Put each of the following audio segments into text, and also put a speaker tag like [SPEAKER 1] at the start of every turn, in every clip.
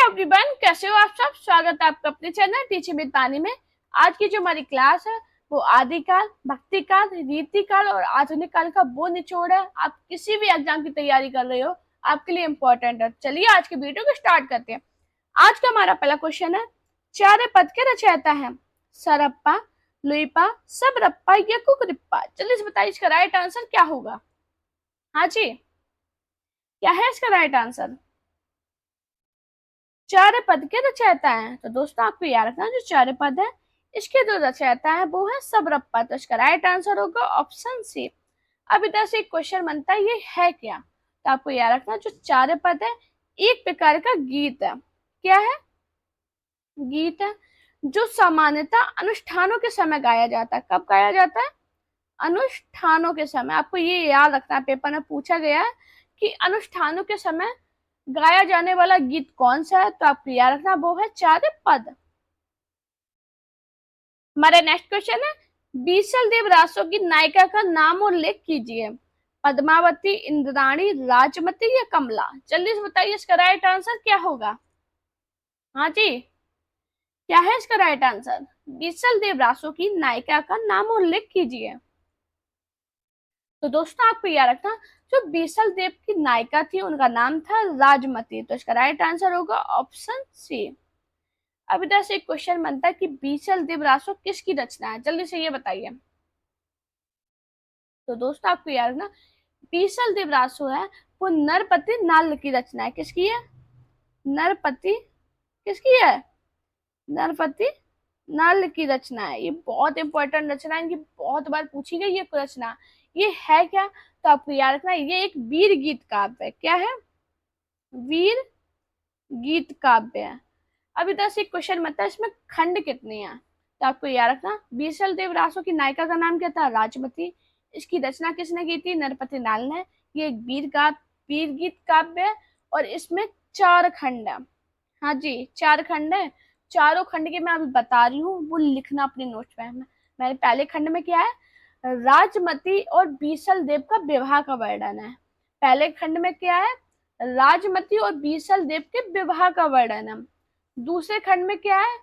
[SPEAKER 1] Everyone, कैसे हो आप सब। स्वागत है आपका अपने चैनल टीचिंग विद पानी में। आज की जो हमारी क्लास है वो आदिकाल, भक्तिकाल, रीतिकाल और आधुनिक काल का वो निचोड़ है। आप किसी भी एग्जाम की तैयारी कर रहे हो, आपके लिए इम्पोर्टेंट है। चलिए आज के वीडियो को स्टार्ट करते हैं। आज का हमारा पहला क्वेश्चन है, चार पद के रचयिता है सरप्पा, लुइपा, सबरप्पा या कुकरिप्पा। चलिए इस बताइए इसका राइट आंसर क्या होगा। हाँ जी, क्या है इसका राइट आंसर। चार पद के रचयिता हैं, तो दोस्तों आपको याद रखना जो चार पद है इसके जो रचयिता है वो है सबरप्पा। तो इसका राइट आंसर होगा ऑप्शन सी। अब इधर से एक क्वेश्चन बनता है, ये है क्या। तो आपको याद रखना जो चार पद है एक प्रकार का गीत है। क्या है? गीत है जो सामान्यतः अनुष्ठानों के समय गाया जाता है। कब गाया जाता है? अनुष्ठानों के समय। आपको ये याद रखना है, पेपर में पूछा गया है कि अनुष्ठानों के समय गाया जाने वाला गीत कौन सा है। तो आपको याद रखना वो है चार पद। हमारा नेक्स्ट क्वेश्चन है, बीसल देव रासो की नायिका का नाम और उल्लेख कीजिए। पद्मावती, इंद्राणी, राजमती या कमला। जल्दी से बताइए इसका राइट आंसर क्या होगा। हाँ जी, क्या है इसका राइट आंसर। बीसल देव रासो की नायिका का नाम और उल्लेख कीजिए। तो दोस्तों आपको याद रखना जो बीसल देव की नायिका थी उनका नाम था राजमती। तो इसका राइट आंसर होगा ऑप्शन सी। अब इधर से एक क्वेश्चन बनता है कि बीसल देव रासो किसकी रचना है। जल्दी से ये बताइए। तो दोस्तों आपको याद रखना बीसल देव रासो है वो नरपति नाल की रचना है। किसकी है? नरपति किसकी है? नरपति नाल की रचना है। ये बहुत इंपॉर्टेंट रचना है, इनकी बहुत बार पूछी गई ये रचना। ये है क्या? तो आपको याद रखना ये एक वीर गीत काव्य है। क्या है? वीर गीत काव्य है। अब इधर से क्वेश्चन बनता है इसमें खंड कितने हैं। तो आपको याद रखना बीसल देव रासो की नायिका का नाम क्या था? राजमती। इसकी रचना किसने की थी? नरपति नाल ने। ये एक वीर गीत काव्य है और इसमें चार खंड है। हाँ जी, चार खंड है। चारों खंड के मैं अभी बता रही हूँ, वो लिखना अपने नोट्स में। मैंने पहले खंड में क्या है, राजमती और बीसल देव का विवाह का वर्णन है। पहले खंड में क्या है, राजमती और बीसल देव के विवाह का वर्णन है। दूसरे खंड में क्या है,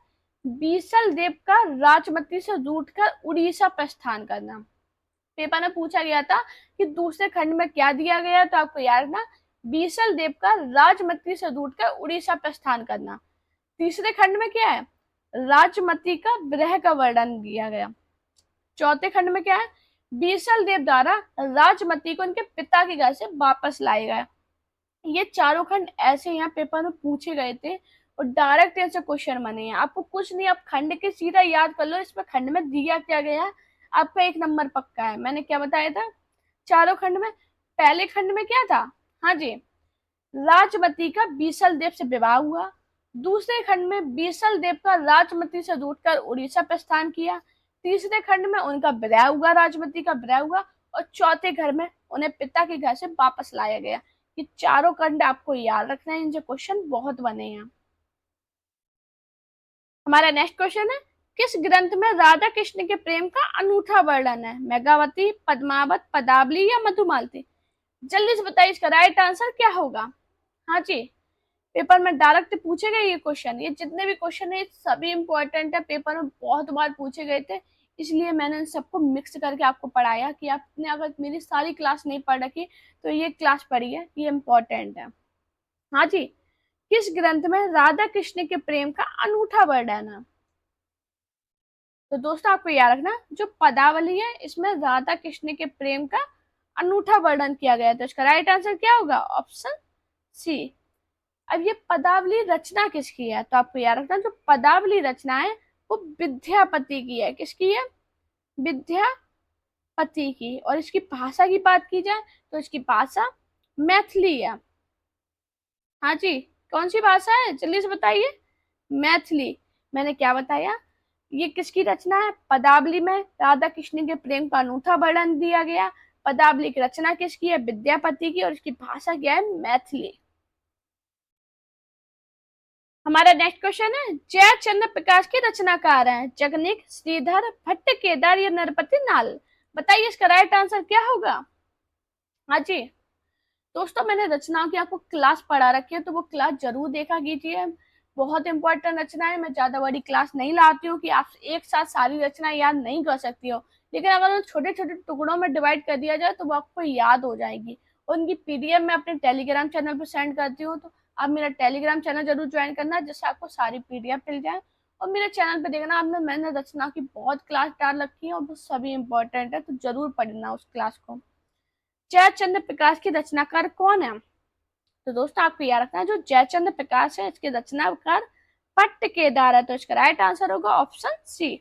[SPEAKER 1] बीसल देव का राजमती से रूठकर उड़ीसा प्रस्थान करना। पेपर में पूछा गया था कि दूसरे खंड में क्या दिया गया, तो आपको याद रखना बीसल देव का राजमती से रूठकर उड़ीसा प्रस्थान करना। तीसरे खंड में क्या है, राजमती का विरह का वर्णन दिया गया। चौथे खंड में क्या है, बीसल देव द्वारा राजमती को उनके पिता के घर से वापस लाया गया। ये चारों खंड ऐसे यहाँ पेपर में पूछे गए थे और डायरेक्ट ऐसे क्वेश्चन बने हैं। आपको कुछ नहीं, आप खंड के सीधा याद कर लो इसमें खंड में दिया क्या गया है, आपका एक नंबर पक्का है। मैंने क्या बताया था चारों खंड में। पहले खंड में क्या था, हाँ जी, राजमती का बीसल देव से विवाह हुआ। दूसरे खंड में बीसल देव का राजमती से रूठकर उड़ीसा प्रस्थान किया। तीसरे खंड में उनका विवाह हुआ, राजमती का विवाह हुआ। और चौथे घर में उन्हें पिता के घर से वापस लाया गया। ये चारों खंड आपको याद रखना है, इनसे क्वेश्चन बहुत बने हैं। हमारा नेक्स्ट क्वेश्चन है, किस ग्रंथ में राधा कृष्ण के प्रेम का अनूठा वर्णन है। मेघावती, पद्मावत, पदावली या मधुमालती। जल्दी से बताइए इसका राइट आंसर क्या होगा। हाँ जी, पेपर में डायरेक्ट पूछे गए ये क्वेश्चन। ये जितने भी क्वेश्चन है सभी इंपॉर्टेंट है, पेपर में बहुत बार पूछे गए थे, इसलिए मैंने सबको मिक्स करके आपको पढ़ाया कि आपने अगर मेरी सारी क्लास नहीं पढ़ रखी तो ये क्लास पढ़ी है, ये इंपॉर्टेंट है। हाँ जी, किस ग्रंथ में राधा कृष्ण के प्रेम का अनूठा वर्णन है। तो दोस्तों आपको याद रखना जो पदावली है इसमें राधा कृष्ण के प्रेम का अनूठा वर्णन किया गया है। तो इसका राइट आंसर क्या होगा, ऑप्शन सी। अब ये पदावली रचना किसकी है, तो आपको याद रखना जो पदावली रचना है वो विद्यापति की है। किसकी है? विद्यापति की। और इसकी भाषा की बात की जाए तो इसकी भाषा मैथिली है। हाँ जी, कौन सी भाषा है जल्दी से बताइए। मैथिली। मैंने क्या बताया, ये किसकी रचना है, पदावली में राधा कृष्ण के प्रेम का अनूठा वर्णन दिया गया। पदावली की रचना किसकी है, विद्यापति की। और इसकी भाषा क्या है, मैथिली। हमारा नेक्स्ट क्वेश्चन है, जय चंद्र प्रकाश के रचनाकार हैं जगनिक, श्रीधर, भट्ट, केदार या नरपति नाल। बताइए इसका राइट आंसर क्या होगा। हाँ जी, दोस्तों मैंने रचनाओं की आपको क्लास पढ़ा रखी है तो वो क्लास जरूर देखा कीजिए। बहुत इंपॉर्टेंट रचना है। मैं ज्यादा बड़ी क्लास नहीं लाती हूँ कि आप एक साथ सारी रचना याद नहीं कर सकती हो, लेकिन अगर उन छोटे छोटे टुकड़ों में डिवाइड कर दिया जाए तो वो आपको याद हो जाएगी। उनकी पीडीएफ मैं अपने टेलीग्राम चैनल पर सेंड करती हूँ, तो आप मेरा टेलीग्राम चैनल जरूर ज्वाइन करना, जिससे आपको सारी पीडीएफ मिल जाए। और मेरे चैनल पे देखना, आपने मैंने रचना की बहुत क्लास डाल रखी है और वो सभी इंपॉर्टेंट है, तो जरूर पढ़ना उस क्लास को। जयचंद्र प्रकाश की रचनाकार कौन है? तो दोस्तों आपको याद रखना है, जो जयचंद्र प्रकाश है इसके रचनाकार पट्टकेदार है, तो इसका राइट आंसर होगा ऑप्शन सी।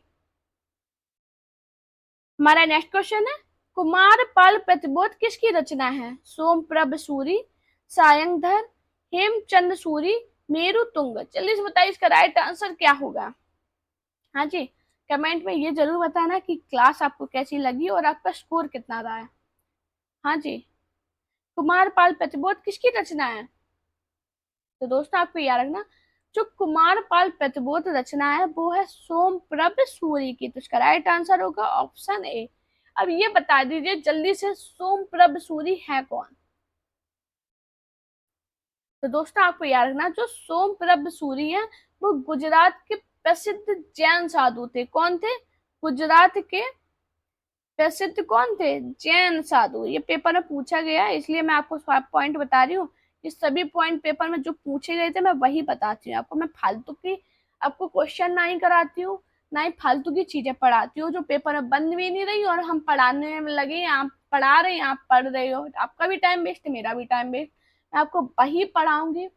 [SPEAKER 1] हमारा नेक्स्ट क्वेश्चन है, कुमारपाल प्रतिबोध किसकी रचना है? सोमप्रभ सूरी, सायंधर, हेमचंद सूरी, मेरुतुंग। चलिए बताइए इसका राइट आंसर क्या होगा। हाँ जी, कमेंट में ये जरूर बताना कि क्लास आपको कैसी लगी और आपका स्कोर कितना रहा है। हाँ जी, कुमारपाल प्रतिबोध किसकी रचना है? तो दोस्तों आपको याद रखना, जो कुमारपाल प्रतिबोध रचना है वो है सोमप्रभ सूरी की, तो इसका राइट आंसर होगा ऑप्शन ए। अब ये बता दीजिए जल्दी से, सोमप्रभ सूरी है कौन? तो दोस्तों आपको याद रखना, जो सोमप्रभ सूरी है वो गुजरात के प्रसिद्ध जैन साधु थे। कौन थे? गुजरात के प्रसिद्ध कौन थे? जैन साधु। ये पेपर में पूछा गया है, इसलिए मैं आपको पॉइंट बता रही हूँ। ये सभी पॉइंट पेपर में जो पूछे गए थे मैं वही बताती हूँ आपको। मैं फालतू की आपको क्वेश्चन ना ही कराती हूँ, ना ही फालतू की चीजें पढ़ाती हूँ जो पेपर में बन भी नहीं रही और हम पढ़ाने में लगे हैं। आप पढ़ा रहे हैं, आप पढ़ रहे हो, आपका भी टाइम वेस्ट, मेरा भी टाइम वेस्ट। मैं आपको वही पढ़ाऊंगी,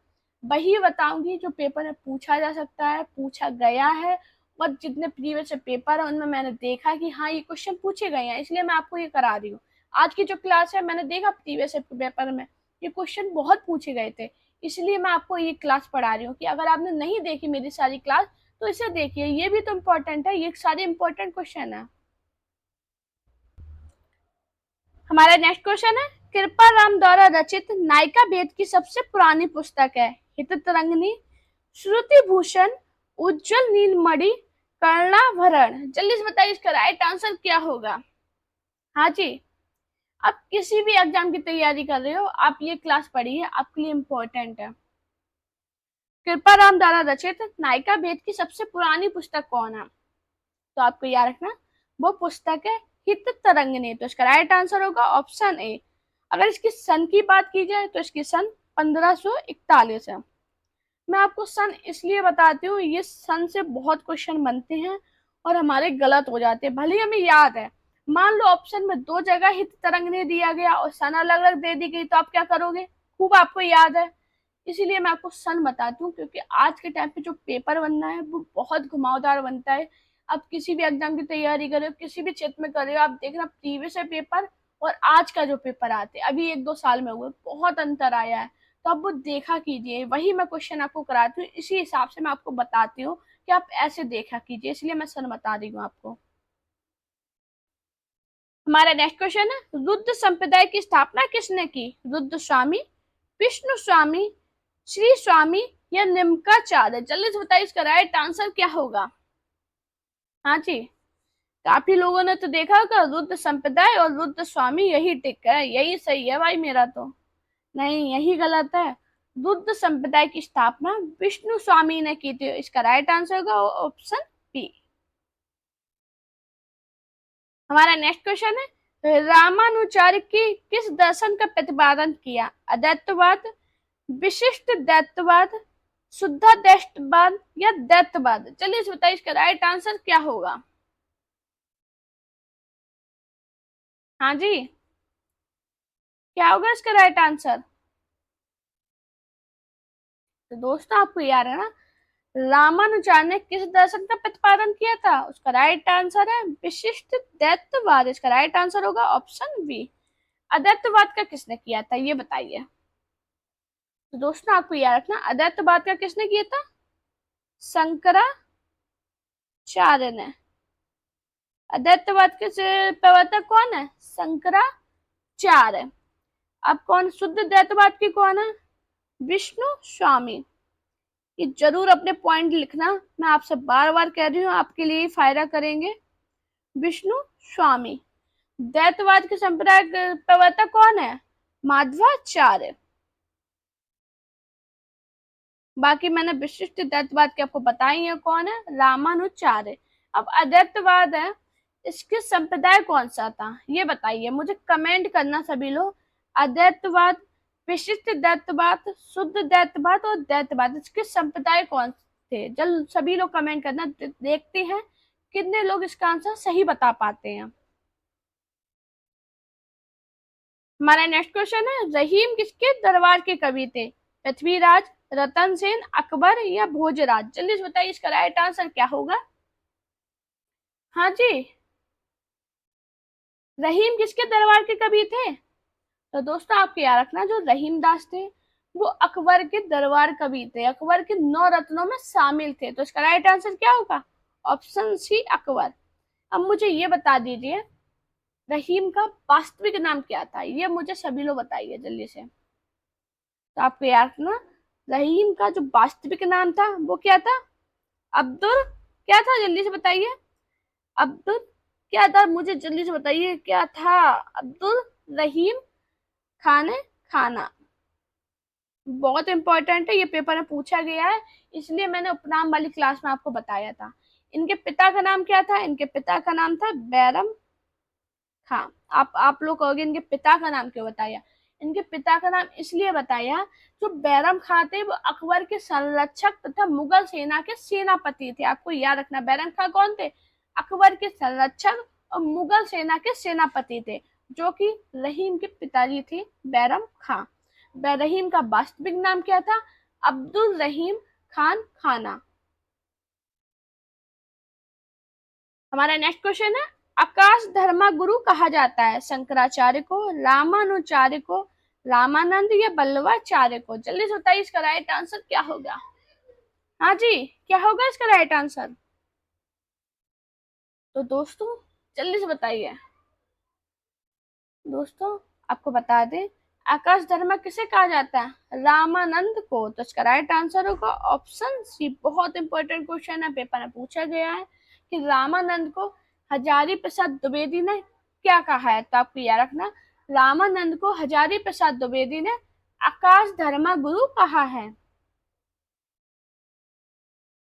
[SPEAKER 1] वही बताऊंगी जो पेपर में पूछा जा सकता है, पूछा गया है। और जितने प्रीवियस पेपर है उनमें मैंने देखा कि हाँ ये क्वेश्चन पूछे गए हैं, इसलिए मैं आपको ये करा रही हूँ। आज की जो क्लास है मैंने देखा प्रीवियस पेपर में ये क्वेश्चन बहुत पूछे गए थे, इसलिए मैं आपको ये क्लास पढ़ा रही हूँ कि अगर आपने नहीं देखी मेरी सारी क्लास तो इसे देखिए, ये भी तो इम्पोर्टेंट है, ये सारे इम्पोर्टेंट क्वेश्चन है। हमारा नेक्स्ट क्वेश्चन है, कृपा राम द्वारा रचित नायिका भेद की सबसे पुरानी पुस्तक है? हित तरंगिणी, श्रुति भूषण, उज्जवल नीलमणि, कर्णाभरण। जल्दी से बताइए इसका राइट आंसर क्या होगा। हाँ जी, आप किसी भी एग्जाम की तैयारी कर रहे हो, आप ये क्लास पढ़िए, आपके लिए इम्पोर्टेंट है। कृपा राम द्वारा रचित नायिका भेद की सबसे पुरानी पुस्तक कौन है? तो आपको याद रखना वो पुस्तक है हित तरंगिणी, तो इसका राइट आंसर होगा ऑप्शन ए। अगर इसकी सन की बात की जाए तो इसकी सन 1541 है। मैं आपको सन इसलिए बताती हूँ, ये सन से बहुत क्वेश्चन बनते हैं और हमारे गलत हो जाते हैं, भले ही हमें याद है। मान लो ऑप्शन में दो जगह हित तरंगिणी दिया गया और सन अलग अलग दे दी गई, तो आप क्या करोगे? खूब आपको याद है, इसीलिए मैं आपको सन बताती हूँ, क्योंकि आज के टाइम पे जो पेपर बनना है वो बहुत घुमावदार बनता है। आप किसी भी एग्जाम की तैयारी कर रहे हो, किसी भी क्षेत्र में कर रहे हो, आप देखना प्रीवियस पेपर और आज का जो पेपर आते हैं अभी 1-2 साल में हुए, बहुत अंतर आया है। तो आप वो देखा कीजिए, वही मैं क्वेश्चन आपको कराती हूँ, इसी हिसाब से मैं आपको बताती हूँ कि आप ऐसे देखा कीजिए, इसलिए मैं सन बता रही हूँ आपको। हमारा नेक्स्ट क्वेश्चन है, रुद्र संप्रदाय की स्थापना किसने की? रुद्र स्वामी, विष्णु स्वामी, श्री स्वामी या निम्काचार्य। जल्दी से बताइए इसका राइट आंसर क्या होगा। हाँ जी, काफी लोगों ने तो देखा होगा रुद्र संप्रदाय और रुद्र स्वामी यही टिक है, यही सही है भाई, मेरा तो नहीं, यही गलत है। रुद्र संप्रदाय की स्थापना विष्णु स्वामी ने की थी, इसका राइट आंसर होगा ऑप्शन बी। हमारा नेक्स्ट क्वेश्चन है, रामानुचार्य की किस दर्शन का प्रतिपादन किया? अद्वैतवाद, विशिष्ट द्वैतवाद, शुद्धाद्वैतवाद या द्वैतवाद। चलिए इसे बताइए इसका राइट आंसर क्या होगा। हाँ जी, क्या होगा इसका राइट आंसर? तो दोस्तों आपको याद है ना, रामानुजाचार्य ने किस दर्शन का प्रतिपादन किया था? उसका राइट आंसर है विशिष्ट द्वैतवाद, इसका राइट आंसर होगा ऑप्शन बी। अद्वैतवाद का किसने किया था ये बताइए। तो दोस्तों आपको याद रखना, अद्वैतवाद का किसने किया था? शंकराचार्य ने। अद्वैतवाद के प्रवर्तक कौन है? शंकराचार्य। अब कौन शुद्ध द्वैतवाद की कौन है? विष्णु स्वामी। ये जरूर अपने पॉइंट लिखना, मैं आपसे बार बार कह रही हूँ, आपके लिए फायदा करेंगे। विष्णु स्वामी। द्वैतवाद के संप्रदाय प्रवर्तक कौन है? माधवाचार्य। बाकी मैंने विशिष्ट द्वैतवाद के आपको बताई है कौन है, रामानुचार्य। अब अद्वैतवाद है, इसके संप्रदाय कौन सा था ये बताइए, मुझे कमेंट करना सभी लोग। अद्वैतवाद, विशिष्ट द्वैतवाद, शुद्ध द्वैतवाद और द्वैतवाद, इसके संप्रदाय कौन थे, जल्द सभी लोग कमेंट करना। देखते हैं कितने लोग इसका आंसर सही बता पाते हैं। हमारा नेक्स्ट क्वेश्चन है, रहीम किसके दरबार के कवि थे, पृथ्वीराज, रतन सेन, अकबर या भोजराज? जल्दी से बताइए इसका राइट आंसर क्या होगा। हाँ जी, रहीम किसके दरबार के कवि थे? तो दोस्तों आपको याद रखना, जो रहीम दास थे वो अकबर के दरबार कवि थे, अकबर के 9 रत्नों में शामिल थे। तो इसका राइट आंसर क्या होगा, ऑप्शन सी अकबर। अब मुझे ये बता दीजिए, रहीम का वास्तविक नाम क्या था, ये मुझे सभी लोग बताइए जल्दी से। तो आपको याद रखना, रहीम का जो वास्तविक नाम था वो क्या था, अब्दुल क्या था, जल्दी से बताइए। अब्दुल क्या था, मुझे जल्दी से बताइए क्या था, अब्दुल रहीम खाने खाना। बहुत इंपॉर्टेंट है, ये पेपर में पूछा गया है, इसलिए मैंने उपनाम वाली क्लास में आपको बताया था। इनके पिता का नाम क्या था, इनके पिता का नाम था बैरम खां। आप लोग कहोगे इनके पिता का नाम क्यों बताया, इनके पिता का नाम इसलिए बताया, जो बैरम खां थे वो अकबर के संरक्षक तथा मुगल सेना के सेनापति थे। आपको याद रखना, बैरम खां कौन थे, अकबर के संरक्षक और मुगल सेना के सेनापति थे, जो कि रहीम के पिताजी थे बैरम खां। रहीम का वास्तविक नाम क्या था, अब्दुल रहीम खान खाना। हमारा नेक्स्ट क्वेश्चन है, आकाश धर्मा गुरु कहा जाता है, शंकराचार्य को, रामानुचार्य को, रामानंद या बल्लवाचार्य को? जल्दी से बताइए इसका राइट आंसर क्या होगा। हाँ जी, क्या होगा इसका राइट आंसर? तो दोस्तों जल्दी से बताइए। दोस्तों आपको बता दें, आकाश धर्मा किसे कहा जाता है, रामानंद को। तो इसका राइट आंसर होगा ऑप्शन सी। बहुत इंपॉर्टेंट क्वेश्चन है, पेपर में पूछा गया है कि रामानंद को हजारी प्रसाद द्विवेदी ने क्या कहा है। तो आपको याद रखना, रामानंद को हजारी प्रसाद द्विवेदी ने आकाश धर्मा गुरु कहा है।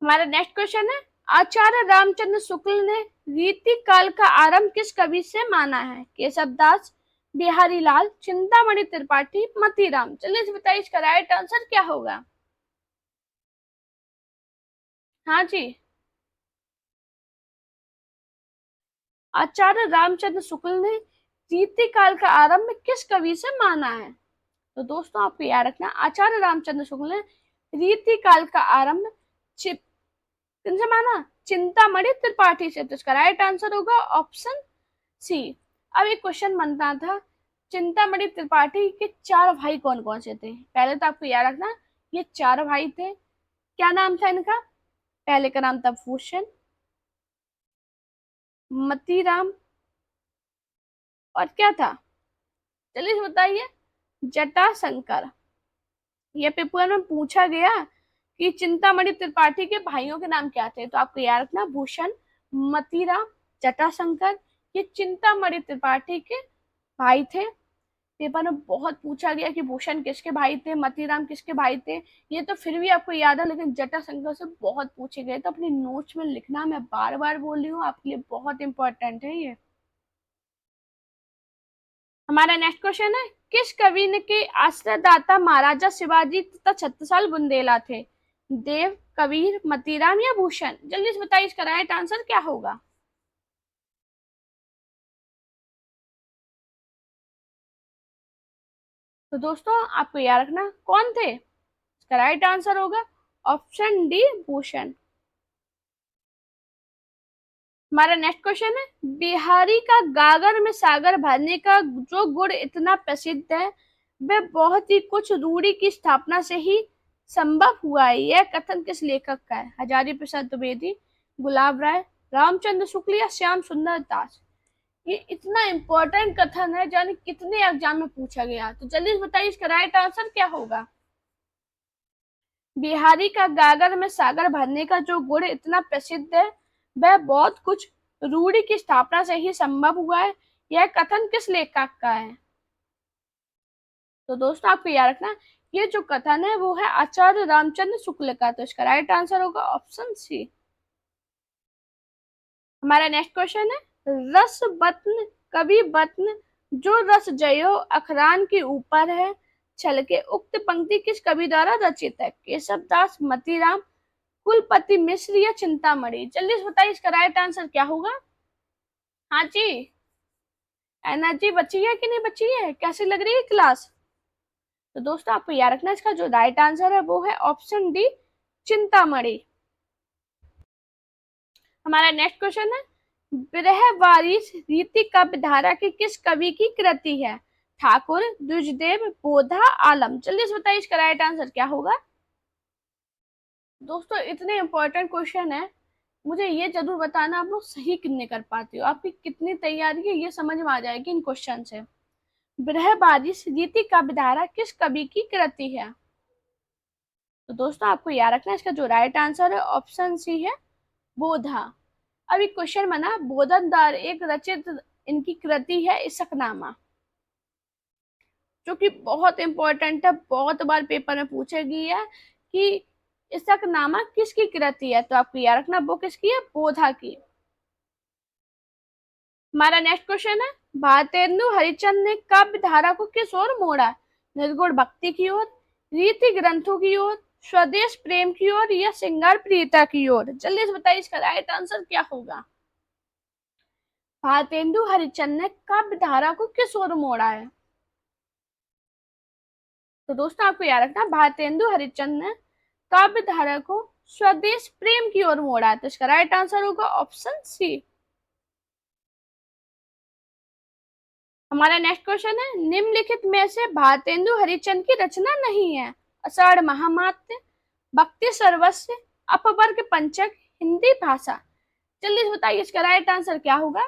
[SPEAKER 1] हमारा नेक्स्ट क्वेश्चन है, आचार्य रामचंद्र शुक्ल ने रीति काल का आरंभ किस कवि से माना है, केशव दास, बिहारी लाल, चिंतामणि त्रिपाठी, मतीराम? चलिए इसे बताइए इसका राइट आंसर क्या होगा। हाँ जी, आचार्य रामचंद्र शुक्ल ने रीति काल का आरंभ किस कवि से माना है। तो दोस्तों आपको याद रखना, आचार्य रामचंद्र शुक्ल ने रीति काल का आरंभ किनसे माना, चिंतामणि त्रिपाठी से। तो इसका राइट आंसर होगा ऑप्शन सी। अब एक क्वेश्चन बनता था, चिंतामणि त्रिपाठी के 4 भाई कौन कौन से थे। पहले तो आपको याद रखना, ये 4 भाई थे, क्या नाम था इनका, पहले का नाम था भूषण, मतीराम, और क्या था, चलिए बताइए, जटाशंकर। ये पेपर में पूछा गया कि चिंतामणि त्रिपाठी के भाइयों के नाम क्या थे। तो आपको याद रखना, भूषण, मतीराम, जटाशंकर, ये चिंतामणि त्रिपाठी के भाई थे। पेपर में बहुत पूछा गया कि भूषण किसके भाई थे, मतीराम किसके भाई थे, ये तो फिर भी आपको याद है, लेकिन जटाशंकर से बहुत पूछे गए, तो अपनी नोट्स में लिखना, मैं बार बार बोल रही हूँ, आपके लिए बहुत इंपॉर्टेंट है ये। हमारा नेक्स्ट क्वेश्चन है, किस कवि ने के आश्रयदाता महाराजा शिवाजी तथा छत्रसाल बुंदेला थे, देव, कबीर, मतीराम या भूषण? जल्दी से बताइए इसका राइट आंसर क्या होगा। तो दोस्तों आपको याद रखना कौन थे, इसका राइट आंसर होगा ऑप्शन डी, भूषण। हमारा नेक्स्ट क्वेश्चन है, बिहारी का गागर में सागर भरने का जो गुण इतना प्रसिद्ध है, वह बहुत ही कुछ रूढ़ी की स्थापना से ही संभव हुआ है, यह कथन किस लेखक का है, हजारी प्रसाद द्विवेदी, गुलाब राय, रामचंद्र शुक्ल या श्याम सुंदर दास? ये इतना इंपॉर्टेंट कथन है, जाने कितने एग्जाम में पूछा गया। तो जल्दी बताइए इसका राइट आंसर क्या होगा। बिहारी का गागर में सागर भरने का जो गुण इतना प्रसिद्ध है, वह बहुत कुछ रूढ़ी की स्थापना से ही संभव हुआ है, यह कथन किस लेखक का है। तो दोस्तों आपको याद रखना ये जो कथन है वो है आचार्य रामचंद्र शुक्ल का, तो इसका राइट आंसर होगा ऑप्शन सी। हमारा नेक्स्ट क्वेश्चन है रस बत्न कवि बत्न जो रस जयो अखरान के ऊपर है छलके उक्त पंक्ति किस कवि द्वारा रचित है? केशवदास, मतीराम, कुलपति मिश्र या चिंतामणि? जल्दी से बताइए इसका राइट आंसर क्या होगा। हाँ जी, एनर्जी बची है कि नहीं बची है, कैसी लग रही है क्लास? तो दोस्तों आपको याद रखना इसका जो राइट आंसर है वो है ऑप्शन डी, चिंतामणि। हमारा नेक्स्ट क्वेश्चन है बृहवारिश रीति काव्य धारा की किस कवि की कृति है? ठाकुर, द्विजदेव, बोधा, आलम? जल्दी से बताइए इसका राइट आंसर क्या होगा। दोस्तों इतने इंपॉर्टेंट क्वेश्चन है, मुझे ये जरूर बताना आप लोग सही कितने कर पाते हो, आपकी कितनी तैयारी है ये समझ में आ जाएगी इन क्वेश्चन से। बृहवारिश रीति काव्य धारा किस कवि की कृति है? तो दोस्तों आपको याद रखना इसका जो राइट आंसर है ऑप्शन सी है, बोधा। अभी क्वेश्चन बना बोधनदार एक रचित इनकी कृति है इसकनामा, जो कि बहुत इंपॉर्टेंट है, बहुत बार पेपर में पूछेगी है कि इसकनामा किसकी कृति है, तो आपको याद रखना वो किसकी है, बोधा की। हमारा नेक्स्ट क्वेश्चन है भारतेंदु हरिचंद ने काव्य धारा को किस ओर मोड़ा? निर्गुण भक्ति की ओर, रीति ग्रंथों की ओर, स्वदेश प्रेम की ओर या श्रृंगार प्रियता की ओर? जल्दी से बताइए इसका राइट आंसर क्या होगा। भारतेंदु हरिचंद ने काव्य धारा को किस ओर मोड़ा है? तो दोस्तों आपको याद रखना भारतेंदु हरिचंद ने काव्य धारा को स्वदेश प्रेम की ओर मोड़ा है, तो इसका राइट आंसर होगा ऑप्शन सी। हमारा नेक्स्ट क्वेश्चन है निम्नलिखित में से भारतेंदु हरिचंद की रचना नहीं है? आषाढ़ महामात्य, भक्ति सर्वस्व, अपवर्ग पंचक, हिंदी भाषा? जल्दी से बताइए इसका राइट आंसर क्या होगा।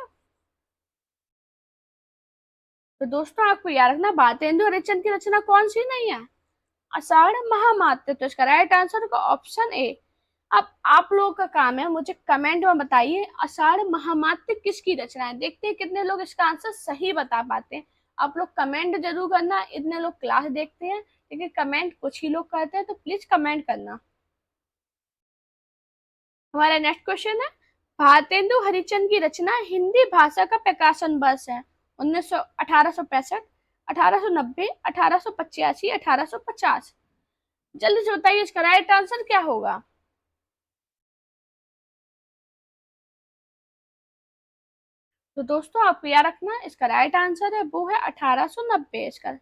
[SPEAKER 1] तो दोस्तों आपको याद रखना भारतेंदु हरिचंद की रचना कौन सी नहीं है? आषाढ़ महामात्य, तो इसका राइट आंसर होगा ऑप्शन ए। अब आप लोगों का काम है मुझे कमेंट में बताइए आषाढ़ महामात्य किसकी रचना है, देखते हैं कितने लोग इसका आंसर सही बता पाते हैं। आप लोग कमेंट जरूर करना, इतने लोग क्लास देखते हैं लेकिन कमेंट कुछ ही लोग करते हैं, तो प्लीज कमेंट करना। हमारा नेक्स्ट क्वेश्चन है भारतेंदु हरिचंद की रचना हिंदी भाषा का प्रकाशन वर्ष है? 1865, 1890, 1885, 1850? जल्दी से बताइए इसका राइट आंसर क्या होगा। तो दोस्तों आपको याद रखना इसका राइट आंसर है वो है 1890 इसका।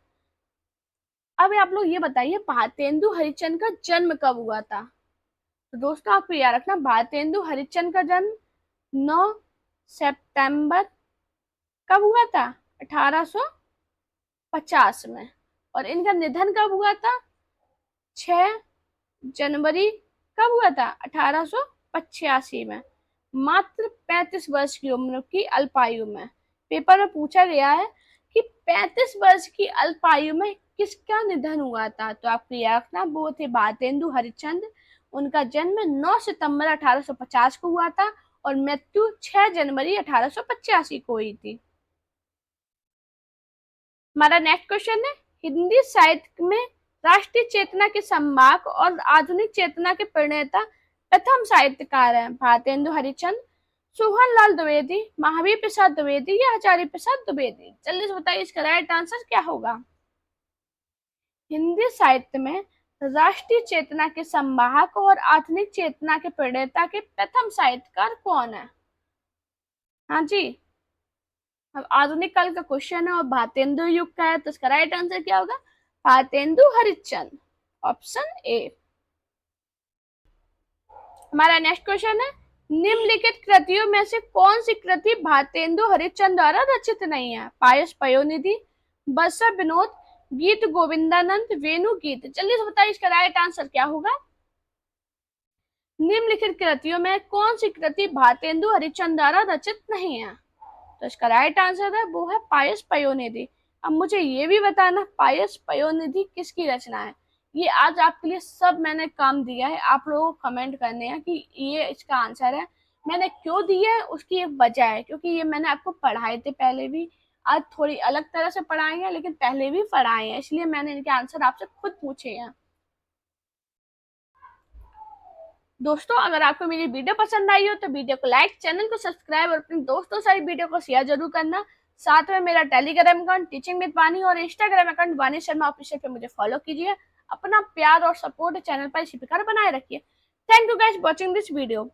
[SPEAKER 1] अब आप लोग ये बताइए भारतेंदु हरिचंद का जन्म कब हुआ था? तो दोस्तों आपको याद रखना भारतेंदु हरिचंद का जन्म 9 सितंबर कब हुआ था? 1850 में। और इनका निधन कब हुआ था? 6 जनवरी कब हुआ था? 1885 में, मात्र 35 वर्ष की उम्र की अल्पायु में। पेपर में पूछा गया है कि 35 वर्ष की अल्पायु में किसका निधन हुआ था, तो आपको याद रखना वो थे भारतेंदु हरिचंद। उनका जन्म 9 सितंबर 1850 को हुआ था और मृत्यु 6 जनवरी 1885 को हुई थी। हमारा नेक्स्ट क्वेश्चन है हिंदी साहित्य में राष्ट्रीय चेतना के संवाहक और आधुनिक चेतना के प्रणेता प्रथम साहित्यकार हैं? भारतेंदु हरिचंद, सोहन लाल द्विवेदी, महावीर प्रसाद द्विवेदी या आचार्य प्रसाद द्विवेदी? जल्दी से बताइए इसका राइट आंसर क्या होगा। हिंदी साहित्य में राष्ट्रीय चेतना के संवाहक और आधुनिक चेतना के प्रणेता के प्रथम साहित्यकार कौन है? हाँ जी, अब आधुनिक काल का क्वेश्चन है और भारतेंदु युग का है, तो इसका राइट आंसर क्या होगा? Bharatendu Harichand, option A. हमारा नेक्स्ट क्वेश्चन है निम्नलिखित कृतियों में से कौन सी कृति भारतेंदु हरिचंद द्वारा रचित नहीं है? पायस पयोनिधि, बरसा विनोद, गीत गोविंदानंद, वेणु गीत? जल्दी से बताइए इसका राइट आंसर क्या होगा। निम्नलिखित कृतियों में कौन सी कृति भारतेंदु हरिचंद द्वारा रचित नहीं है? तो इसका राइट आंसर है वो है पायस पयोनिधि। अब मुझे ये भी बताना पायस पयोनिधि किसकी रचना है। ये आज आपके लिए सब मैंने काम दिया है, आप लोगों को कमेंट करने हैं कि ये इसका आंसर है। मैंने क्यों दिया है उसकी एक वजह है, क्योंकि ये मैंने आपको पढ़ाए थे पहले भी, आज थोड़ी अलग तरह से पढ़ाए हैं, लेकिन पहले भी पढ़ाए हैं, इसलिए मैंने इनके आंसर आपसे खुद पूछे हैं। दोस्तों, अगर आपको मेरी वीडियो पसंद आई हो तो वीडियो को लाइक, चैनल को सब्सक्राइब और अपने दोस्तों से वीडियो को शेयर जरूर करना। साथ में मेरा टेलीग्राम अकाउंट टीचिंग विद वानी और इंस्टाग्राम अकाउंट वानी शर्मा ऑफिशियल पे मुझे फॉलो कीजिए। अपना प्यार और सपोर्ट चैनल पर इसी प्रकार बनाए रखिए। Thank you guys watching this video.